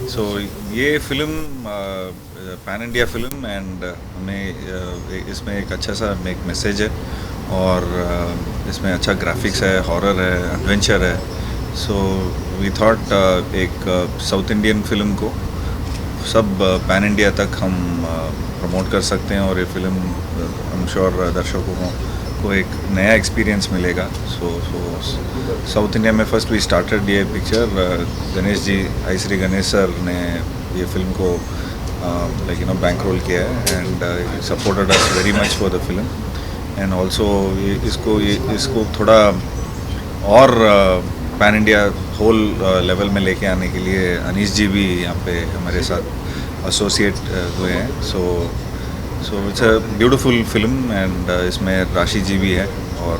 सो ये film pan India film and हमें इसमें एक अच्छा सा एक मैसेज है और इसमें अच्छा ग्राफिक्स है, हॉरर है, एडवेंचर है. सो वी थॉट एक साउथ इंडियन फिल्म को सब पैन इंडिया तक हम प्रमोट कर सकते हैं और ये फिल्म आई एम श्योर दर्शकों को एक नया एक्सपीरियंस मिलेगा. सो साउथ इंडिया में फर्स्ट वी स्टार्टेड ये पिक्चर. गणेश जी, आई श्री गणेश सर ने ये फिल्म को लाइक बैंक रोल किया है and supported us very much for the film. And also इसको थोड़ा और पैन इंडिया होल लेवल में लेके आने के लिए अनीश जी भी यहाँ पे हमारे साथ एसोसिएट हुए हैं. So it's a beautiful film and इसमें राशि जी भी है और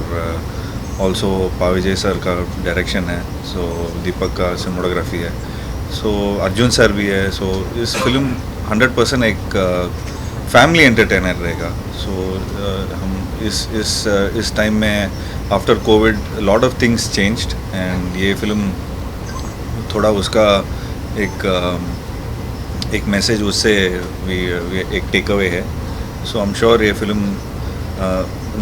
ऑल्सो पाविजय सर का डायरेक्शन है. सो दीपक का सिनेमाटोग्राफी है. सो अर्जुन सर भी है. सो इस फिल्म 100% एक फैमिली एंटरटेनर रहेगा. सो हम इस टाइम में after Covid lot of things changed and ये फिल्म थोड़ा उसका एक मैसेज उससे एक टेक अवे है. सो आई एम श्योर ये फिल्म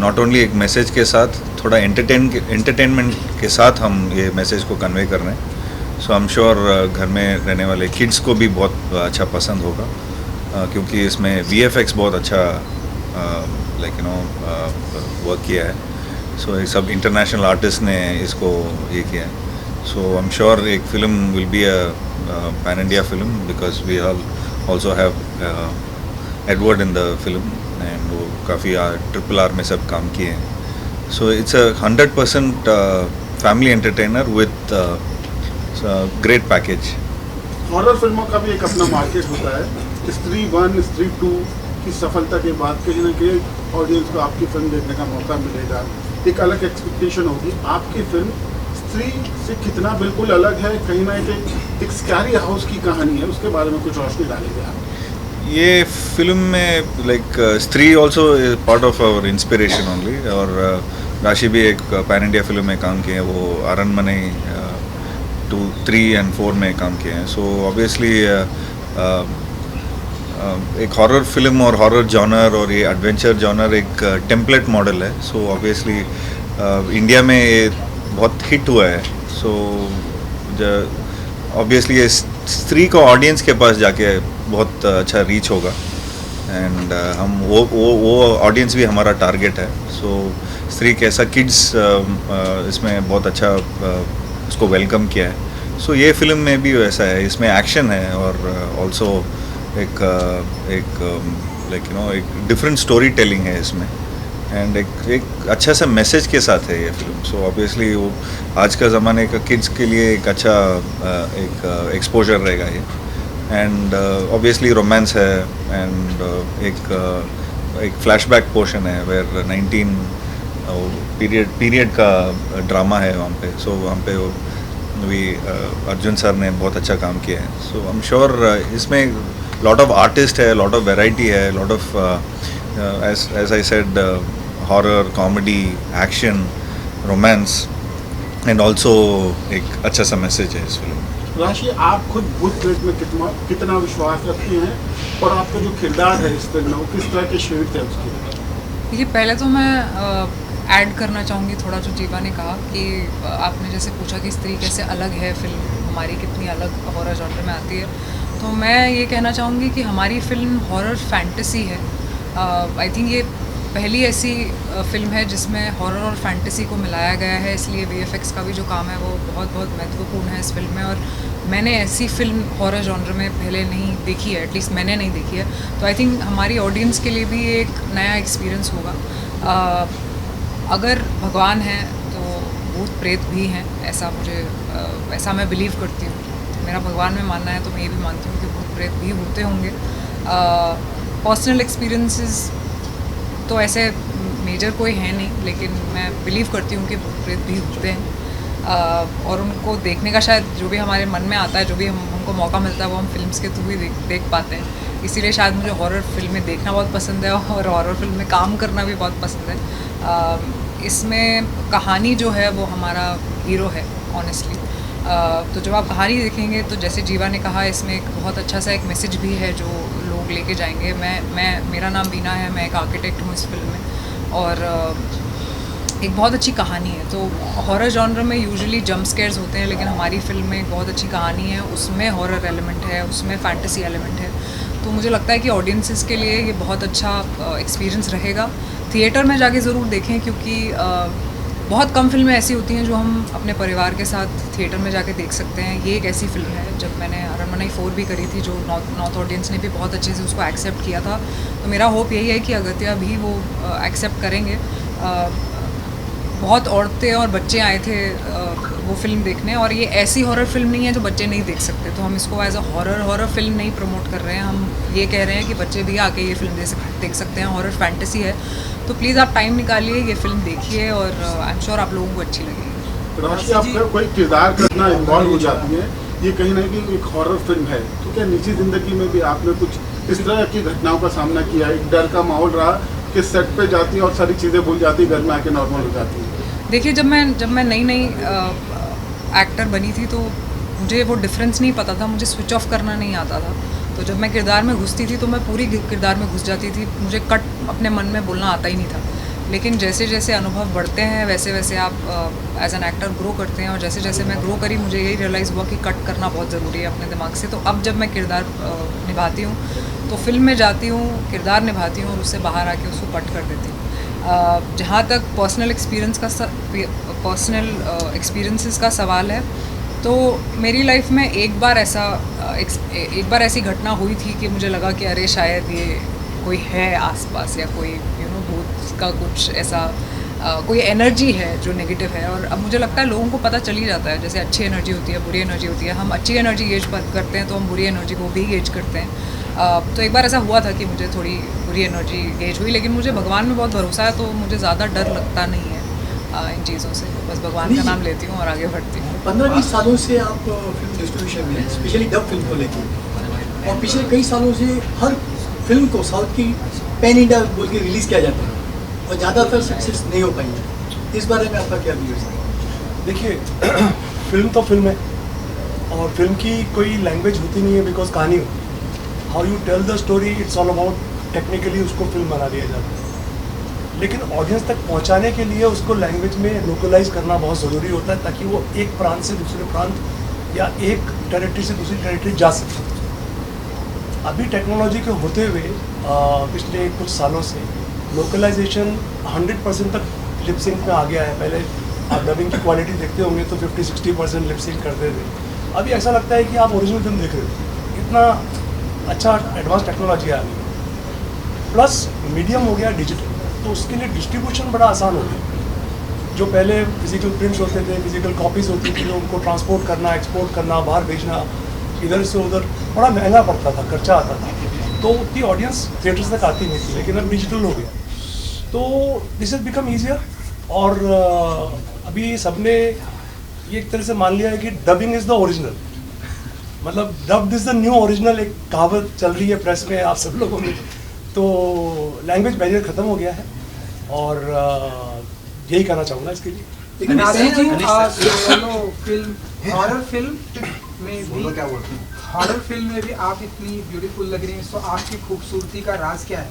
नॉट ओनली एक मैसेज के साथ थोड़ा एंटरटेनमेंट के साथ हम ये मैसेज को कन्वे कर रहे हैं. सो आई एम श्योर घर में रहने वाले किड्स को भी बहुत अच्छा पसंद होगा क्योंकि इसमें VFX बहुत अच्छा लाइक वर्क किया है. सो ये सब इंटरनेशनल आर्टिस्ट ने इसको ये किया है. सो आई एम श्योर एक film will be a pan India film because we also have Edward in the film and वो काफ़ी RRR में सब काम किए हैं. So it's a 100% family entertainer with great package. Horror फिल्मों का भी एक अपना मार्केट होता है. स्त्री 1, स्त्री 2 की सफलता के बाद कहीं ना कहीं ऑडियंस को आपकी फिल्म देखने का मौका मिलेगा. एक अलग एक्सपेक्टेशन होगी. आपकी फिल्म स्त्री से कितना बिल्कुल अलग है, कहीं ना कहीं एक स्कैरी हाउस की कहानी है, उसके बारे में कुछ रोशनी डालेंगे आप? ये फिल्म में like Stree also part of our inspiration only और राशि भी एक पैन इंडिया फिल्म में काम किए हैं. वो अरनमने 2, 3 and 4 में काम किए हैं. सो ऑब्वियसली एक हॉरर फिल्म और हॉरर जॉनर और ये एडवेंचर जॉनर एक टेम्पलेट मॉडल है. सो ऑब्वियसली इंडिया में ये बहुत हिट हुआ है. सो ऑब्वियसली ये स्त्री को ऑडियंस के पास जाके बहुत अच्छा रीच होगा एंड हम वो ऑडियंस भी हमारा टारगेट है. सो स्त्री कैसा किड्स इसमें बहुत अच्छा उसको वेलकम किया है. सो ये फिल्म में भी वैसा है. इसमें एक्शन है और ऑल्सो एक एक डिफरेंट स्टोरी टेलिंग है इसमें एंड एक अच्छा सा मैसेज के साथ है ये फिल्म. सो ऑब्वियसली वो आज का ज़माने का किड्स के लिए एक अच्छा एक एक्सपोजर रहेगा ये. एंड ऑब्वियसली रोमांस है एंड एक फ्लैशबैक पोर्शन है वेयर 19 पीरियड का ड्रामा है वहाँ पे. सो वहाँ पे भी अर्जुन सर ने बहुत अच्छा काम किया है. सो आई एम श्योर इसमें लॉट ऑफ आर्टिस्ट है, लॉट ऑफ वैरायटी है, lot of as I said horror, comedy, action, romance and also एक अच्छा सा मैसेज है इस फिल्म में. राशि, आप खुद भूत प्रेत में कितना विश्वास रखती हैं और आपका जो किरदार है इस फिल्म में वो किस तरह के शेड थे उसके? देखिए, पहले तो मैं ऐड करना चाहूँगी थोड़ा जो जीवा ने कहा कि आपने जैसे पूछा कि स्त्री कैसे अलग है, फिल्म हमारी कितनी अलग हॉरर जॉनर में आती है. तो मैं ये कहना चाहूँगी कि हमारी फिल्म हॉरर फैंटेसी है. आई थिंक ये पहली ऐसी फिल्म है जिसमें हॉरर और फैंटेसी को मिलाया गया है. इसलिए VFX का भी जो काम है वो बहुत बहुत महत्वपूर्ण है इस फिल्म में. और मैंने ऐसी फिल्म हॉरर जॉनर में पहले नहीं देखी है, एटलीस्ट मैंने नहीं देखी है. तो आई थिंक हमारी ऑडियंस के लिए भी एक नया एक्सपीरियंस होगा. अगर भगवान हैं तो भूत प्रेत भी हैं, ऐसा मैं बिलीव करती हूँ. मेरा भगवान में मानना है तो मैं ये भी मानती हूँ कि भूत प्रेत भी होते होंगे. पर्सनल एक्सपीरियंसेस तो ऐसे मेजर कोई है नहीं, लेकिन मैं बिलीव करती हूँ कि भूत प्रेत भी होते हैं. और उनको देखने का शायद जो भी हमारे मन में आता है, जो भी हमको मौका मिलता है वो हम फिल्म्स के थ्रू ही देख पाते हैं. इसीलिए शायद मुझे हॉरर फिल्में देखना बहुत पसंद है और हॉरर फिल्म में काम करना भी बहुत पसंद है. इसमें कहानी जो है वो हमारा हीरो है ऑनेस्टली. तो जब आप कहानी देखेंगे तो जैसे जीवा ने कहा, इसमें एक बहुत अच्छा सा एक मैसेज भी है जो लोग लेके जाएंगे। मेरा नाम बीना है, मैं एक आर्किटेक्ट हूँ इस फिल्म में, और एक बहुत अच्छी कहानी है। तो हॉरर जॉनर में यूजुअली जंप स्केयर्स होते हैं, लेकिन हमारी फिल्म में एक बहुत अच्छी कहानी है, उसमें हॉरर एलिमेंट है, उसमें फैंटेसी एलिमेंट है। तो मुझे लगता है कि ऑडियंसेस के लिए ये बहुत अच्छा एक्सपीरियंस रहेगा। थिएटर में जाके ज़रूर देखें, क्योंकि बहुत कम फिल्में ऐसी होती हैं जो हम अपने परिवार के साथ थिएटर में जाके देख सकते हैं। ये एक ऐसी फिल्म है। जब मैंने अरनमनई 4 भी करी थी, जो नॉर्थ ऑडियंस ने भी बहुत अच्छे से उसको एक्सेप्ट किया था, तो मेरा होप यही है कि अगत्या भी वो एक्सेप्ट करेंगे। बहुत औरतें और बच्चे आए थे वो फिल्म देखने, और ये ऐसी हॉरर फिल्म नहीं है जो बच्चे नहीं देख सकते। तो हम इसको एज अ हॉरर फिल्म नहीं प्रमोट कर रहे हैं, हम ये कह रहे हैं कि बच्चे भी आके ये फिल्म देख सकते हैं। हॉरर फैंटेसी है, तो प्लीज़ आप टाइम निकालिए, ये फिल्म देखिए, और आई एम श्योर आप लोगों को अच्छी लगेगी। राशि, आप कोई किरदार करना इन्वॉल्व हो जाती है, ये कहीं ना कहीं एक हॉरर फिल्म है, तो क्या निजी जिंदगी में भी आपने कुछ इस तरह की घटनाओं का सामना किया है? एक डर का माहौल रहा कि सेट पे जाती है और सारी चीज़ें भूल जाती है, घर में आके नॉर्मल हो जाती है? देखिए, जब मैं नई एक्टर बनी थी, तो मुझे वो डिफरेंस नहीं पता था, मुझे स्विच ऑफ करना नहीं आता था। तो जब मैं किरदार में घुसती थी तो मैं पूरी किरदार में घुस जाती थी, मुझे कट अपने मन में बोलना आता ही नहीं था। लेकिन जैसे जैसे अनुभव बढ़ते हैं, वैसे वैसे आप एज एन एक्टर ग्रो करते हैं, और जैसे जैसे मैं ग्रो करी, मुझे यही रियलाइज़ हुआ कि कट करना बहुत ज़रूरी है अपने दिमाग से। तो अब जब मैं किरदार निभाती हूँ, तो फिल्म में जाती हूँ, किरदार निभाती हूँ, और उससे बाहर आके उसको कट कर देती हूँ। जहाँ तक पर्सनल एक्सपीरियंसेस का सवाल है, तो मेरी लाइफ में एक बार ऐसी घटना हुई थी कि मुझे लगा कि अरे शायद ये कोई है आसपास, या कोई भूत का कुछ ऐसा कोई एनर्जी है जो नेगेटिव है। और अब मुझे लगता है लोगों को पता चल ही जाता है, जैसे अच्छी एनर्जी होती है, बुरी एनर्जी होती है। हम अच्छी एनर्जी गेज करते हैं, तो हम बुरी एनर्जी को भी गेज करते हैं। तो एक बार ऐसा हुआ था कि मुझे थोड़ी बुरी एनर्जी गेज हुई, लेकिन मुझे भगवान में बहुत भरोसा है, तो मुझे ज़्यादा डर लगता नहीं है इन चीज़ों से। बस भगवान का नाम लेती हूँ और आगे बढ़ती हूँ। 15-20 सालों से आप फिल्म डिस्ट्रीब्यूशन में, स्पेशली डब फिल्म को लेकर, और पिछले कई सालों से हर फिल्म को साउथ की पैन इंडिया बोल के रिलीज़ किया जाता है, और ज़्यादातर सक्सेस नहीं हो पाई है। इस बारे में आपका क्या व्यूज़ है? देखिए, फिल्म तो फिल्म है, और फिल्म की कोई लैंग्वेज होती नहीं है, बिकॉज कहानी होती है। How you tell the story, it's all about technically उसको फिल्म बना दिया जाता है। लेकिन ऑडियंस तक पहुंचाने के लिए उसको लैंग्वेज में लोकलाइज करना बहुत ज़रूरी होता है, ताकि वो एक प्रांत से दूसरे प्रांत या एक टेरिटरी से दूसरी टेरिटरी जा सके। अभी टेक्नोलॉजी के होते हुए पिछले कुछ सालों से लोकलाइजेशन 100% तक लिपसिंक में आ गया है। पहले आप डबिंग की क्वालिटी देखते होंगे तो 50-60% लिपसिंक करते थे। अभी ऐसा लगता है कि आप ओरिजिनल फिल्म देख रहे हो, इतना अच्छा एडवांस टेक्नोलॉजी आ गई। प्लस मीडियम हो गया डिजिटल, तो उसके लिए डिस्ट्रीब्यूशन बड़ा आसान हो गया। जो पहले फिजिकल प्रिंट्स होते थे, फिजिकल कॉपीज़ होती थी, उनको ट्रांसपोर्ट करना, एक्सपोर्ट करना, बाहर भेजना, इधर से उधर बड़ा महंगा पड़ता था, खर्चा आता था, तो उतनी ऑडियंस थिएटर्स तक आती नहीं थी। लेकिन अब डिजिटल हो गया, तो दिस इज बिकम ईजियर। और अभी सबने ये एक तरह से मान लिया है कि डबिंग इज़ द ओरिजिनल, मतलब dubbed is the new original. एक कहावत चल रही है प्रेस में, आप सब लोगों में। तो लैंग्वेज बैरियर ख़त्म हो गया है, और यही कहना चाहूँगा इसके लिए। लेकिन हॉरर फिल्म में भी आप इतनी ब्यूटीफुल लग रही हैं, तो आपकी खूबसूरती का राज क्या है?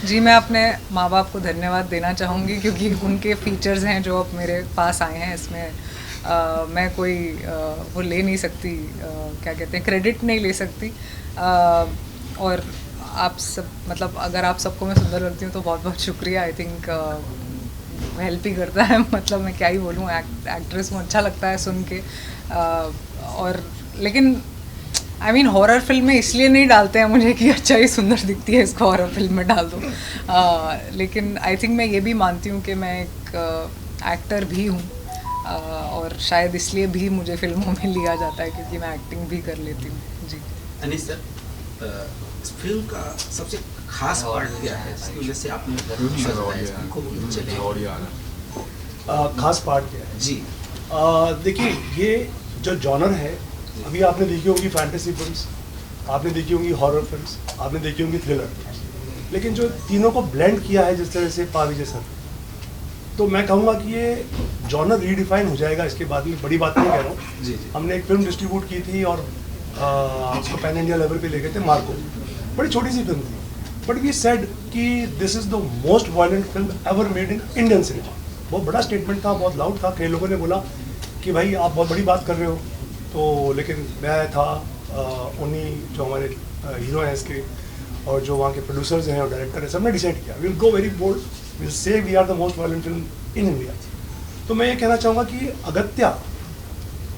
जी, मैं अपने माँ बाप को धन्यवाद देना चाहूँगी, क्योंकि उनके फीचर्स हैं जो अब मेरे पास आए हैं। इसमें मैं कोई वो ले नहीं सकती, क्या कहते हैं, क्रेडिट नहीं ले सकती। और आप सब, मतलब अगर आप सबको मैं सुंदर लगती हूँ तो बहुत बहुत शुक्रिया। आई थिंक हेल्प ही करता है, मतलब मैं क्या ही बोलूँ, एक्ट्रेस को अच्छा लगता है सुन के। और लेकिन आई मीन हॉरर फिल्म में इसलिए नहीं डालते हैं मुझे कि अच्छा ही सुंदर दिखती है, इसको हॉरर फिल्म में डाल दो। लेकिन आई थिंक मैं ये भी मानती हूँ कि मैं एक एक्टर भी हूँ, और शायद इसलिए भी मुझे फिल्मों में लिया जाता है, क्योंकि मैं एक्टिंग भी कर लेती हूँ। जी अनीस सर, इस फिल्म का सबसे खास पार्ट क्या है जिसकी वजह से आपने खास पार्ट क्या है? जी देखिए, ये जो जॉनर है, अभी आपने देखी होंगी फैंटेसी फिल्म्स, आपने देखी होंगी हॉरर फिल्म्स, आपने देखी होंगी थ्रिलर फिल्म्स, लेकिन जो तीनों को ब्लेंड किया है जिस तरह से पाविजे सर, तो मैं कहूँगा कि ये जॉनर रीडिफाइन हो जाएगा इसके बाद में, बड़ी बात नहीं कह रहा हूँ। जी जी हमने एक फिल्म डिस्ट्रीब्यूट की थी और उसको पैन इंडिया लेवल पे ले गए थे, मार्को, बड़ी छोटी सी फिल्म थी, बट वी सेड कि this is the most violent film ever made in Indian cinema. बहुत बड़ा स्टेटमेंट था, बहुत लाउड था, कई लोगों ने बोला कि भाई आप बहुत बड़ी बात कर रहे हो, तो लेकिन मैं था उन्हीं जो हमारे हीरो हैं इसके और जो वहाँ के प्रोड्यूसर्स हैं और डायरेक्टर हैं, सबने डिसाइड किया will go very bold, will say we are the most violent film in India. तो मैं ये कहना चाहूँगा कि अगत्या,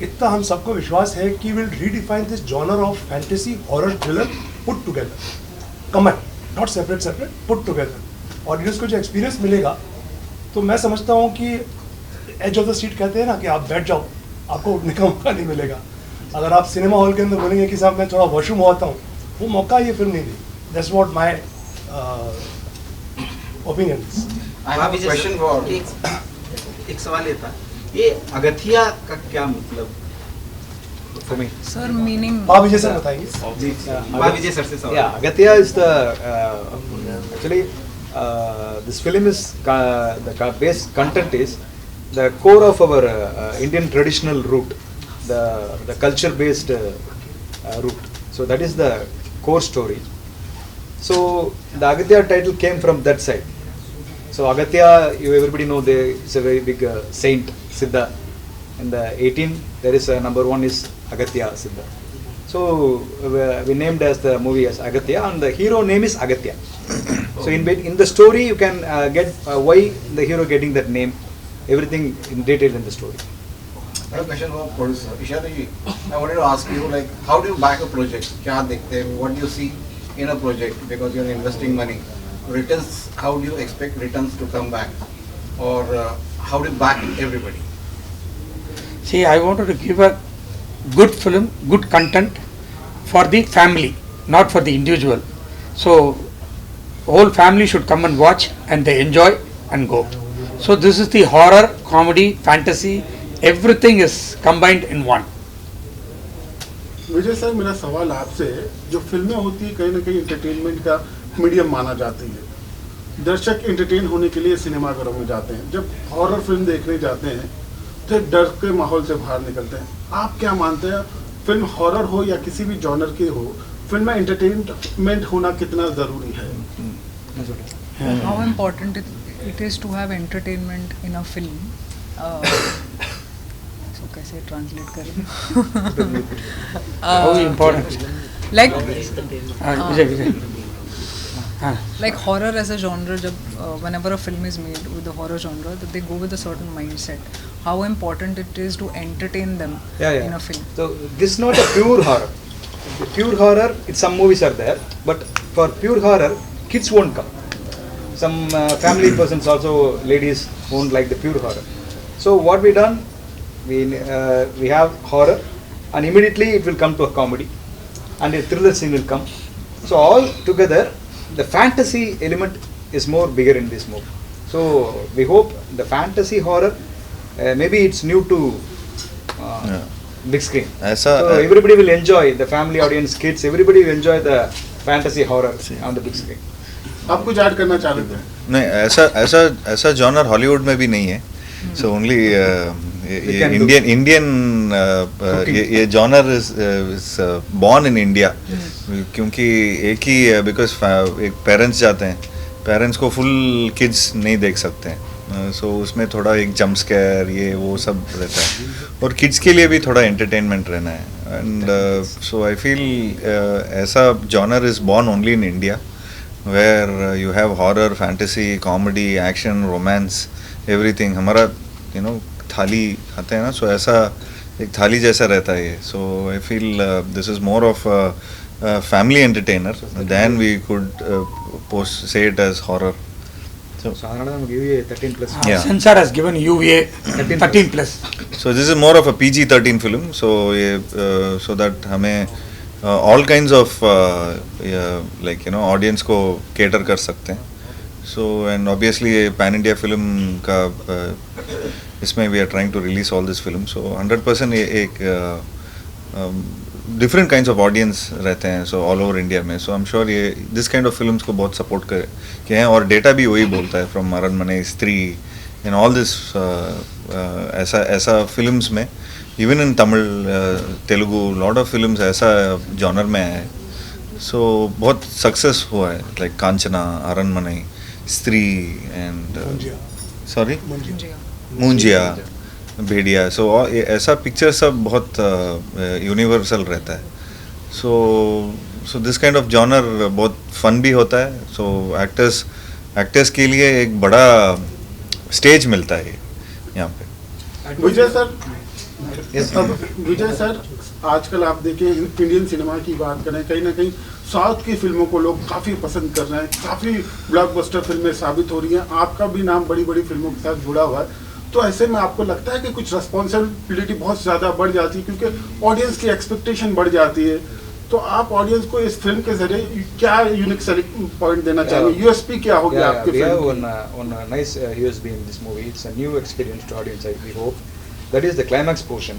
इतना हम सबको विश्वास है कि will redefine this genre of fantasy horror thriller put together, comment not separate separate, put together. Audience को जो एक्सपीरियंस मिलेगा, तो मैं समझता हूँ कि एज ऑफ द सीट कहते हैं ना कि आप बैठ जाओ, आपको उठने का मौका नहीं मिलेगा। अगर आप सिनेमा हॉल के अंदर बोलेंगे कि साहब मैं थोड़ा वॉशरूम होता हूँ, वो मौका ये फिल्म नहीं दी। That's what my opinion is. हाँ, विजय question सर, एक सवाल ये था, ये अगथिया का क्या मतलब for me? सर मीनिंग आप विजय सर बताएंगे। जी हाँ, विजय सर से सवाल। Yeah, Agatya is the actually this film is the base content is the core of our Indian traditional root, the culture based root. So that is the core story. So the Agatya title came from that side. So Agatya, everybody know it's a very big saint Siddha. In the 18 there is number 1 is Agatya Siddha. So we named as the movie as Agatya, and the hero name is Agatya. So in the story you can get why the hero getting that name, everything in detail in the story. I have a question for producer. Ishadi, I wanted to ask you, like, how do you back a project? क्या देखते हैं? What do you see in a project? Because you're investing money. Returns, how do you expect returns to come back? Or how do you back everybody? See, I wanted to give a good film, good content for the family, not for the individual. So, whole family should come and watch and they enjoy and go. So, this is the horror, comedy, fantasy, everything is combined in one. Vijay sir, मेरा सवाल आपसे, जो फिल्में होती है कहीं ना कहीं एंटरटेनमेंट का मीडियम माना जाती है, दर्शक एंटरटेन होने के लिए सिनेमाघरों में जाते हैं, जब हॉरर फिल्म देखने जाते हैं तो डर के माहौल से बाहर निकलते हैं। आप क्या मानते हैं, फिल्म हॉरर हो या किसी भी जॉनर की हो, फिल्म में एंटरटेनमेंट होना कितना ज़रूरी है? how important it is to have entertainment in a film. So कैसे ट्रांसलेट करें? How important? Like Vijay. like horror as a genre, jab whenever a film is made with the horror genre, that they go with a certain mindset. How important it is to entertain them in a film. So this is not a pure horror. The pure horror, some movies are there, but for pure horror, kids won't come. Some family persons also, ladies won't like the pure horror. So what we done, we have horror, and immediately it will come to a comedy, and a thriller scene will come. So all together, the fantasy element is more bigger in this movie. So we hope the fantasy horror, maybe it's new to big screen. ऐसा So everybody will enjoy, the family audience, kids, everybody will enjoy the fantasy horror on the big screen. आप कुछ add करना चाह रहे थे? नहीं, ऐसा genre Hollywood में भी नहीं है. सो ओनली इंडियन ये genre is born in India, क्योंकि एक ही बिकॉज एक पेरेंट्स जाते हैं, पेरेंट्स को फुल किड्स नहीं देख सकते हैं, सो उसमें थोड़ा एक जंप स्केयर ये वो सब रहता है, और किड्स के लिए भी थोड़ा एंटरटेनमेंट रहना है. एंड सो आई फील ऐसा genre is born only in India, where you have horror, fantasy, comedy, action, romance, everything. हमारा थाली खाते हैं ना, so ऐसा एक थाली जैसा रहता है ये. So I feel this is more of a family entertainer than we could say it as horror. So Sadharanam give you 13 plus. Yeah. Censor has given UVA 13 plus. So this is more of a PG-13 film. So so that हमें all kinds of like audience को cater कर सकते हैं. So and obviously pan India film का इसमें we are trying to release all this film. So 100% एक different kinds of audience रहते हैं, so all over India में. So I'm sure ये this kind of films को बहुत support के हैं, और data भी वही बोलता है from Aranmane, Stree in all this ऐसा films में, even in Tamil, Telugu, lot of films ऐसा genre में है. So बहुत success हुआ है, like कांचना, अरनमनई, स्त्री and sorry Munjya, Bhediya. So ऐसा picture सब बहुत universal रहता है. So this kind of genre बहुत fun भी होता है. So actors के लिए एक बड़ा stage मिलता है यहाँ पे. विजय सर, आजकल आप देखें इंडियन सिनेमा की बात करें, कहीं ना कहीं साउथ की फिल्मों को लोग काफ़ी पसंद कर रहे हैं, काफ़ी ब्लॉकबस्टर फिल्में साबित हो रही हैं. आपका भी नाम बड़ी बड़ी फिल्मों के साथ जुड़ा हुआ है. तो ऐसे में आपको लगता है कि कुछ रिस्पॉन्सिबिलिटी बहुत ज़्यादा बढ़ जाती है, क्योंकि ऑडियंस की एक्सपेक्टेशन बढ़ जाती है. तो आप ऑडियंस को इस फिल्म के जरिए क्या यूनिक सेलिंग पॉइंट देना चाहेंगे? यूएसपी क्या होगी आपके we have film? one nice USB in this movie. It's a new experience to audience, we hope. That is the climax portion.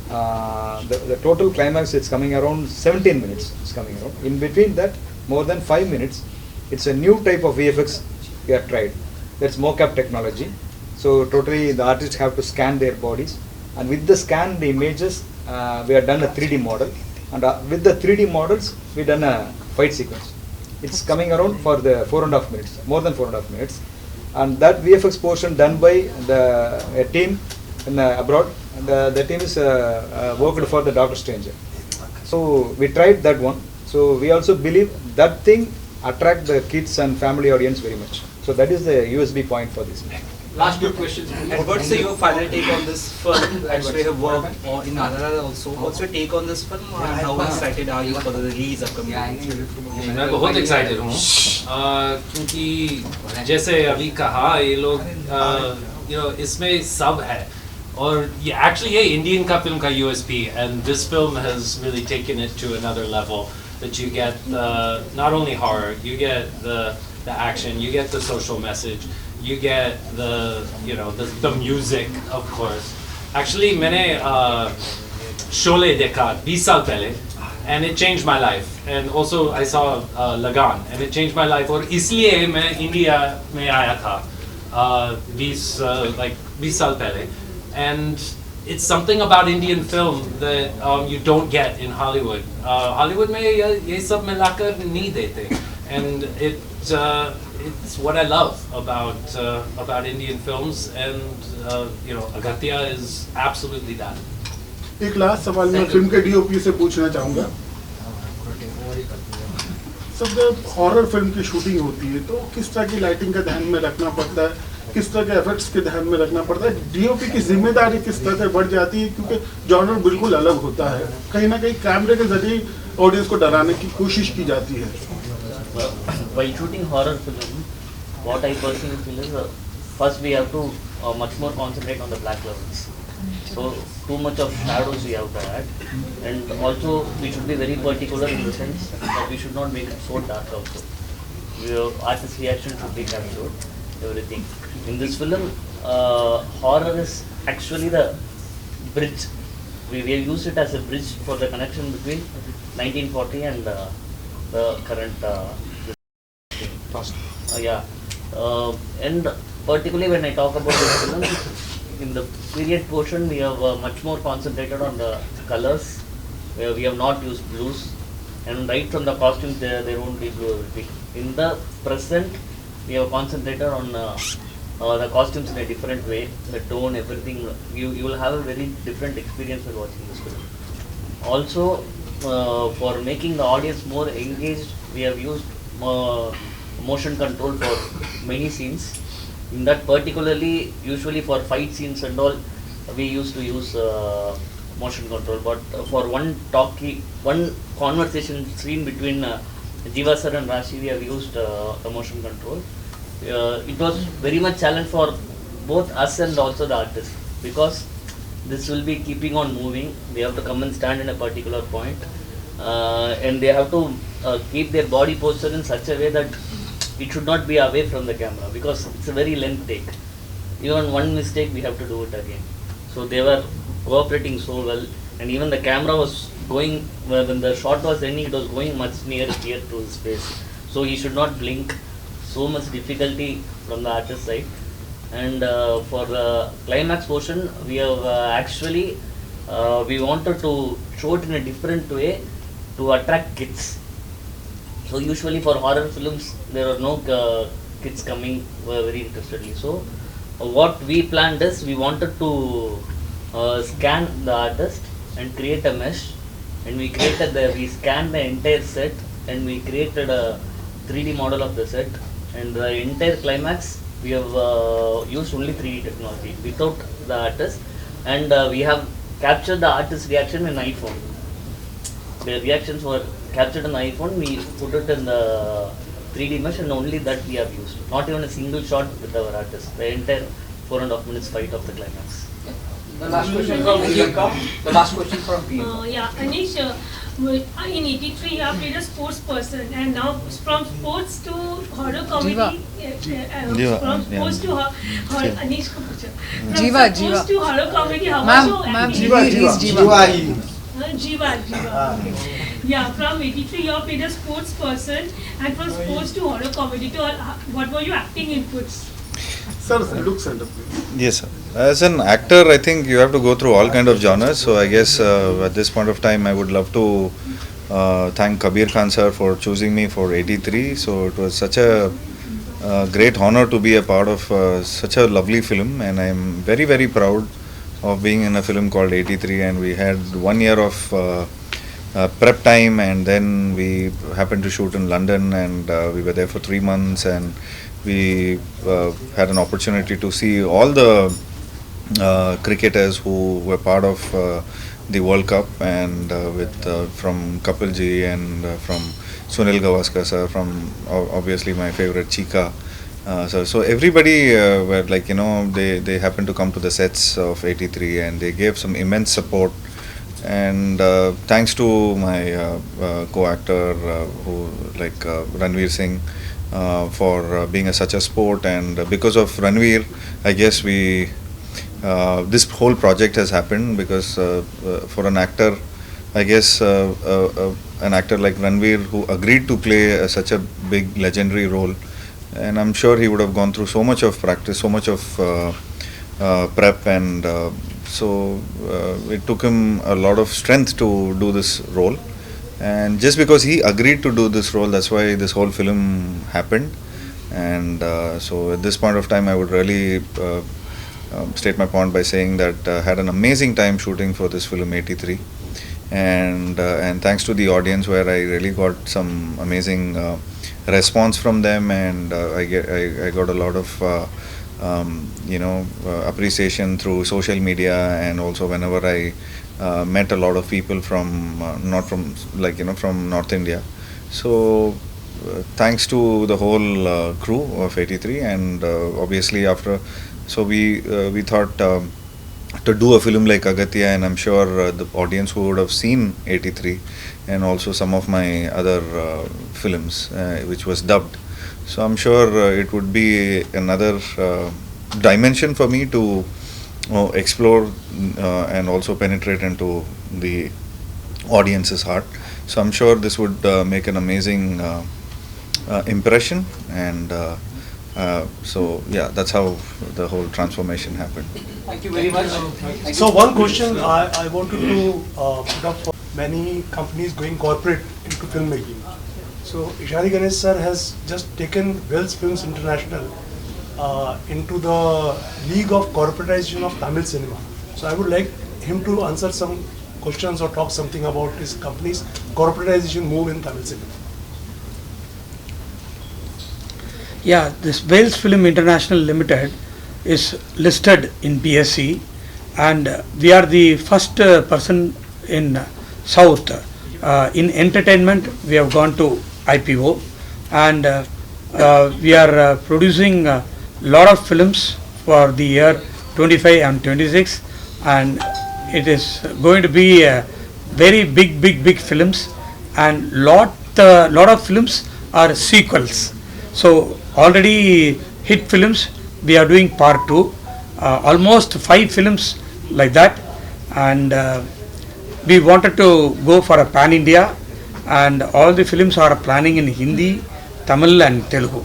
The total climax is coming around 17 minutes. It's coming around. In between that, more than 5 minutes, it's a new type of VFX we have tried. That's mocap technology. So totally the artists have to scan their bodies, and with the scan the images, we have done a 3D model, and with the 3D models we done a fight sequence. It's coming around for the 4.5 minutes, more than 4.5 minutes, and that VFX portion done by a team in abroad. And the team is worked for the Doctor Strange. So we tried that one. So we also believe that thing attract the kids and family audience very much. So that is the USB point for this. Last two questions. And what's your final take on this film? Actually, you have worked in Anara also. What's your take on this film? And how excited are you for the release upcoming? मैं बहुत excited हूँ, क्योंकि जैसे अभी कहा ये लोग इसमें सब है, और ये actually ये Indian का film का USP, and this film has really taken it to another level. That you get not only horror, you get the action, you get the social message. You get the music, of course. Actually, मैंने शोले देखा 20 साल पहले, and it changed my life. And also I saw लगान, and it changed my life. और इसलिए मैं India में आया था 20 साल पहले. And it's something about Indian film that you don't get in Hollywood. Hollywood में ये सब मिलाकर नहीं देते. And it's what I love about Indian films, and Agatya is absolutely that. एक लास्ट सवाल मैं फिल्म के डीओपी से पूछना चाहूँगा. सब जब हॉरर फिल्म की शूटिंग होती है तो किस तरह की लाइटिंग का ध्यान में रखना पड़ता है, किस तरह के एफेक्ट्स के ध्यान में रखना पड़ता है, डीओपी की जिम्मेदारी किस तरह से बढ़ जाती है, क्योंकि जॉनर बिल्कुल अलग होता है. कहीं ना कहीं कैमरे के जरिए ऑडियंस को डराने की कोशिश की जाती है. While shooting horror film, what I personally feel is first we have to much more concentrate on the black levels. So too much of shadows we have to add, and also we should be very particular in the sense that we should not make it so dark also. Artist reaction should be captured, everything. In this film, horror is actually the bridge. We have used it as a bridge for the connection between 1940 and the current and particularly when I talk about this film, in the period portion we have much more concentrated on the colors. We have not used blues, and right from the costumes there won't be blue everything. In the present we have concentrated on the costumes in a different way, the tone, everything. You will have a very different experience when watching this film. Also, for making the audience more engaged, we have used motion control for many scenes. In that particularly, usually for fight scenes and all, we used to use motion control. But for one conversation scene between Jiva sir and Rashi, we have used the motion control. It was very much challenge for both us and also the artist, because this will be keeping on moving. They have to come and stand in a particular point, and they have to keep their body posture in such a way that it should not be away from the camera, because it's a very length take. Even one mistake we have to do it again. So they were cooperating so well, and even the camera was going, when the shot was ending, it was going much nearer here to his face. So he should not blink. So much difficulty from the artist side. And for the climax portion, we have actually we wanted to show it in a different way to attract kids. So usually for horror films, there are no kids coming very interestedly. So what we planned is we wanted to scan the artist and create a mesh, and we scanned the entire set, and we created a 3D model of the set, and the entire climax we have used only 3D technology without the artist, and we have captured the artist's reaction in iPhone. The reactions were captured in the iPhone, we put it in the 3D mesh, and only that we have used. Not even a single shot with our artist. The entire 4.5 minutes fight of the climax. The last question from Priyanka. The last question from Priyanka. Yeah, Anish, in 83 you have been a sports person, and now from sports to horror comedy, from sports to horror, Anish ko pucha. From sports to horror comedy, how much you acting? Jiva. Yeah, from 83 you have been a sports person, and from sports to horror comedy, to what were your acting inputs? Sir, look center, please. Yes, sir. As an actor, I think you have to go through all kind of genres. So I guess at this point of time, I would love to thank Kabir Khan sir for choosing me for 83. So it was such a great honor to be a part of such a lovely film, and I am very, very proud of being in a film called 83. And we had 1 year of prep time, and then we happened to shoot in London, and we were there for 3 months, and we had an opportunity to see all the cricketers who were part of the World Cup, and from Kapil ji, and from Sunil Gavaskar sir, from obviously my favorite Chika. So everybody were like, they happened to come to the sets of 83, and they gave some immense support. And thanks to my co-actor who Ranveer Singh for being such a sport, and because of Ranveer, I guess this whole project has happened, because for an actor, I guess an actor like Ranveer, who agreed to play such a big legendary role, and I'm sure he would have gone through so much of practice, so much of prep, and so it took him a lot of strength to do this role. And just because he agreed to do this role, that's why this whole film happened. And so at this point of time, I would really state my point by saying that I had an amazing time shooting for this film 83. And thanks to the audience, where I really got some amazing response from them, and I got a lot of appreciation through social media, and also whenever I met a lot of people from from North India. So thanks to the whole crew of 83, and obviously after, so we thought to do a film like Agastya, and I'm sure the audience who would have seen 83 and also some of my other films which was dubbed, so I'm sure it would be another dimension for me to explore and also penetrate into the audience's heart. So I'm sure this would make an amazing impression, and so yeah, that's how the whole transformation happened. Thank you very much. So one question I wanted to put up for many companies going corporate into filmmaking. So Ishari Ganesh sir has just taken Wells Films International into the league of corporatization of Tamil cinema. So I would like him to answer some questions or talk something about his company's corporatization move in Tamil cinema. Yeah, this Wales Film International Limited is listed in BSE, and we are the first person in South. In entertainment, we have gone to IPO, and we are producing a lot of films for the year 25 and 26, and it is going to be very big films, and lot of films are sequels. So already hit films, we are doing part 2, almost 5 films like that, and we wanted to go for a pan India, and all the films are planning in Hindi, Tamil and Telugu.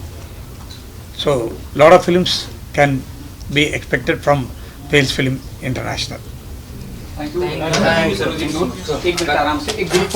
So lot of films can be expected from Wales Film International. Thank you sir. एक minute आराम से, एक